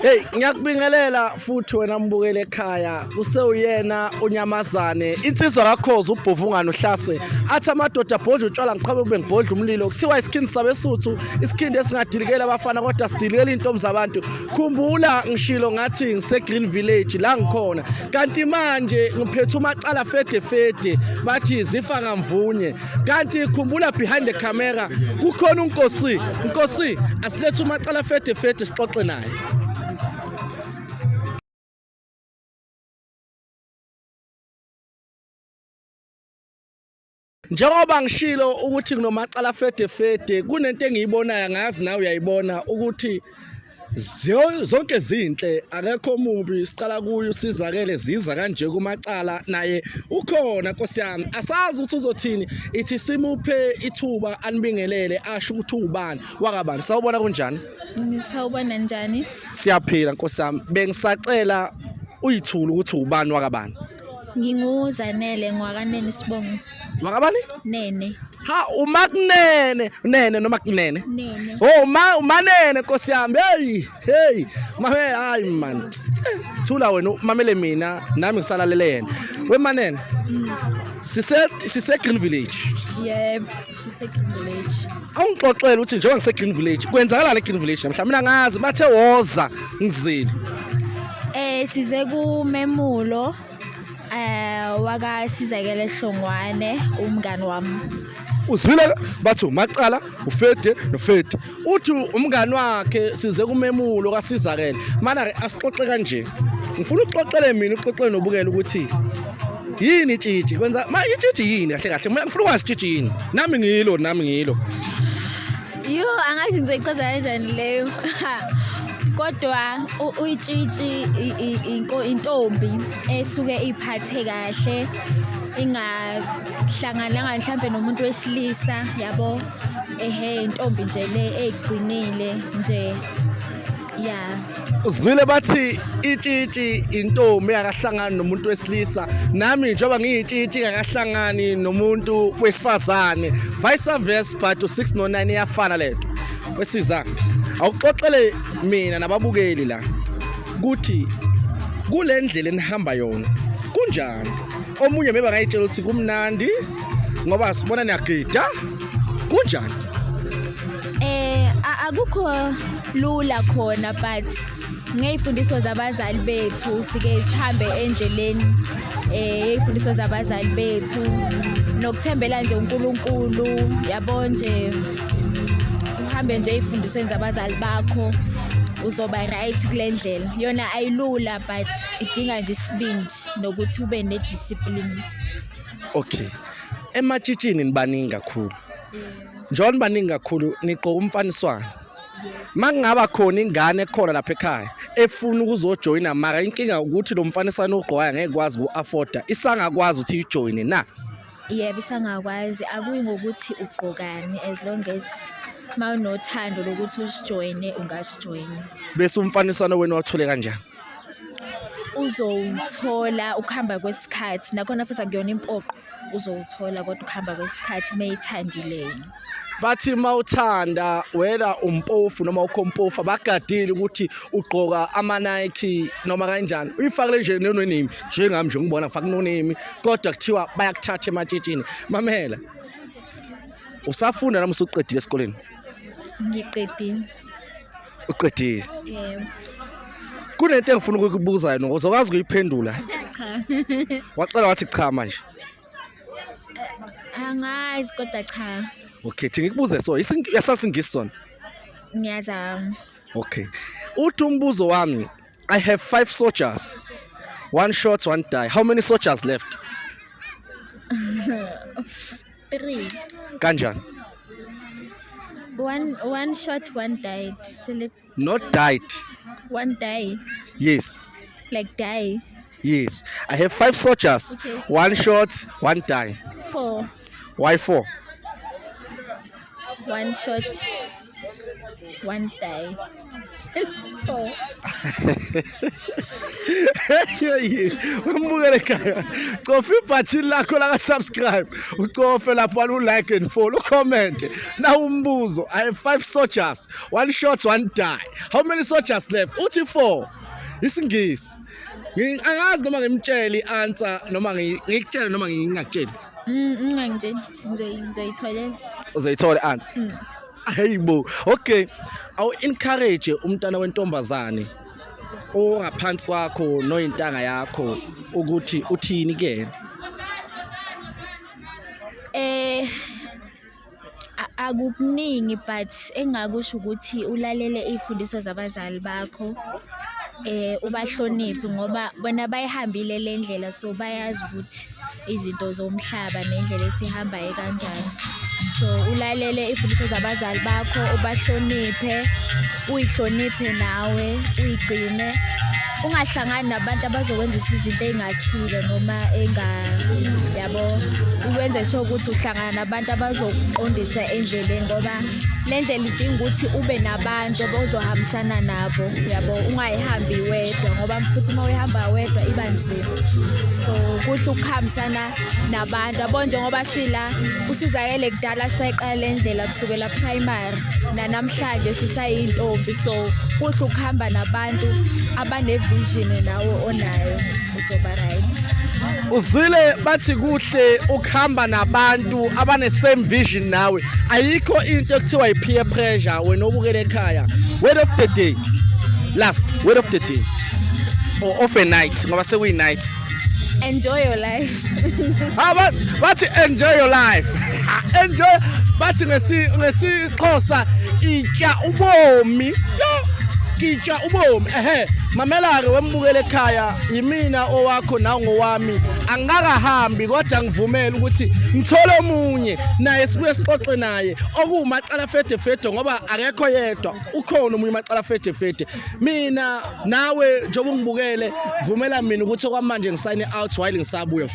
Hey, ngiyakubingelela futhi wena mbukele ekhaya kusewuyena unyamazane insizwa kakhoza ubhovungana uhlase athi amadoda abhodla utshwala ngichabe kube ngibhodla umlilo kuthiwa isikhindi sabesuthu isikhindi esingadilikela abafana kodwa sidilikela intombi zabantu khumbula ngishilo ngathi ngise Green Village la ngikhona kanti manje ngiphethe umacala fede bathi zifa ngamvunye kanti khumbula behind the camera kukhona unkosi asilethe umacala fede sixoxe naye. Njengoba ngishilo ukuthi kunomacala fede kunento engiyibonayo ngazi nawe uyayibona ukuthi zonke izinhle akekho mubi siqala kuyo usizakele ziza kanje kumacala naye ukhona Nkosi yami asazi ukuthi uzothini ithi simuphe ithuba anibingelele asho ukuthi ubani wakabani sawubona kunjani Ngisawubona njani siyaphila Nkosi yami bengisacela uyithula ukuthi ubani wakabani nginguzanele ngwakanene Sibongo wakabani Nene ha umakunene noma kunene Nene oh umanene Nkosi yami hey mame hayi man thula wena mamele mina nami ngisalalele yena wemanene sise Green Village yebo sise Green Village awungixoxela ukuthi njengoba ngise Green Village kwenzakala le Green Village mhlawumbe mina ngazi bathe woza ngizile size kumemulo waka sizakele Hlongwane umngani wami uzwile bathi umacala ufede nofede uthi umngani wakhe size kumemulo kasizakele mana ke asixoxe kanje ngifuna uxoxele mina uxoxele nobukela ukuthi yini itshitshi kwenza manje itshitshi yini kahle mina ngifuna ukwazi itshitshi yini nami ngilo angathi ngizoyichaza kanjani leyo kodwa uyitshitshi intombi esuke iphathe kahle ingahlangananga mhlambe nomuntu wesilisa yabo intombi nje le egcinile nje ya uzwile bathi itshitshi intombi akahlangani nomuntu wesilisa nami njengoba ngiyitshitshi akahlangani nomuntu wesifazane vice versa but u6 no9 iyafana lento wesiza awuxoxele mina nababukeli la kuthi kule ndlela enihamba yona kunjani omunye maybe angayitshela ukuthi kumnandi ngoba sibona niyagida kunjani akukho lula khona but ngeyifundiswa zabazali bethu sike sihambe endleleni eyifundiswa zabazali bethu nokuthembela nje uNkulunkulu yabo nje uhambe nje ifundisweni zabazali bakho uzoba right kule ndlela yona ayilula but idinga nje isibindi nokuthi ube nediscipline okay ematshitshini nibaningi kakhulu njengoba nibaningi kakhulu niqoka umfaniswano makungaba khona ingane ekhona lapha ekhaya efuna ukuzojoyina mara inkinga ukuthi lo mfaniswano ogqokayo ngeke kwazi uafforda isangakwazi ukuthi ijoyine na yebo isangakwazi akuyi ngokuthi ugqokani as long as mawunothando lokuthi usijoyine ungasijoyina bese umfaniswano wena wathule kanjani uzowuthola ukuhamba kwesikhathi nakhona futhi akuyona impoqo uzowuthola kodwa ukuhamba kwesikhathi mayithandileyo bathi mawuthanda wena umpofu noma ukhompofu abagadile ukuthi ugqoka ama-Nike noma kanjani uyifakele nje nonemi njengami nje ngibona ngifaka nonemi kodwa kuthiwa bayakuthatha ematshitshini mamela usafunda nami usuqedile esikoleni ngiqedile uqedile yebo kunento engifuna ukukubuza yona uzokwazi ukuyiphendula cha waqala wathi cha manje angazi kodwa cha okay thi ngikubuze so yasasingisi sona ngiyazama okay uthi umbuzo wami I have 5 soldiers 1 shot 1 die how many soldiers left 3 kanjani one shot 1 died not died one die yes like die yes I have 5 soldiers okay. 1 shot 1 die 4 why 4 1 shot 1 die 4 Wambukele ekhaya. Cofa ibutton lakho la subscribe. Ucofe lapho like and follow, comment. Now umbuzo, I have 5 soldiers. 1 shot, 1 die. How many soldiers left? Uthi 4. Isingisi. Angazi noma ngimtshela i-answer noma ngikutshela noma ngingakutsheli. Ngangitshela ngizoyitholela. Uzayithola i-answer. Hayibo. Okay. Awu encourage umntana wentombazane ongaphansi kwakho noyintanga yakho ukuthi uthini ke? Akukuningi but engakusho ukuthi ulalele izifundiso zabazali bakho ubahloniphe ngoba bona bayihambile le ndlela so bayazi ukuthi izinto zomhlaba nendlela esihamba kanjani. So ulalele izifundiso zabazali bakho ubahloniphe uyihloniphe nawe uyigcine ungahlangani nabantu abazokwenza izinto engasile noma yabo uwenze sure ukuthi uhlangana nabantu abazokuqondisa endleleni ngoba le ndlela idinga ukuthi ube nabantu ozohambisana nabo yabo ungayihambi wedwa ngoba futhi uma uyihamba wedwa iba nzima. So kuhle ukuhambisana nabantu yabo njengoba sila usizakele kudala sayiqala le ndlela kusukela primary namhlanje sisayintombi so kuhle ukuhamba nabantu abanevision nawo onayo uzoba right. Uzwile bathi kuhle ukuhamba nabantu abane same vision nawe. Ayikho into ekuthiwa i-peer pressure wena obukele ekhaya. Word of the day. Last word of the day. Or of a night ngoba sekuyi night. Enjoy your life. Bathi enjoy your life. Enjoy bathi ngesixhosa itya ubomi. Yo kitya ubomi mamela ke wembukele ekhaya yimina owakho nawo ngowami angakahambi kodwa ngivumela ukuthi ngithole omunye naye sibuye sixoxe naye okuwumacala fede ngoba akekho yedwa ukhona umunye macala fede mina nawe njengoba ngibukele vumela mina ukuthi okwamanje ngisayine out while ngisabuya.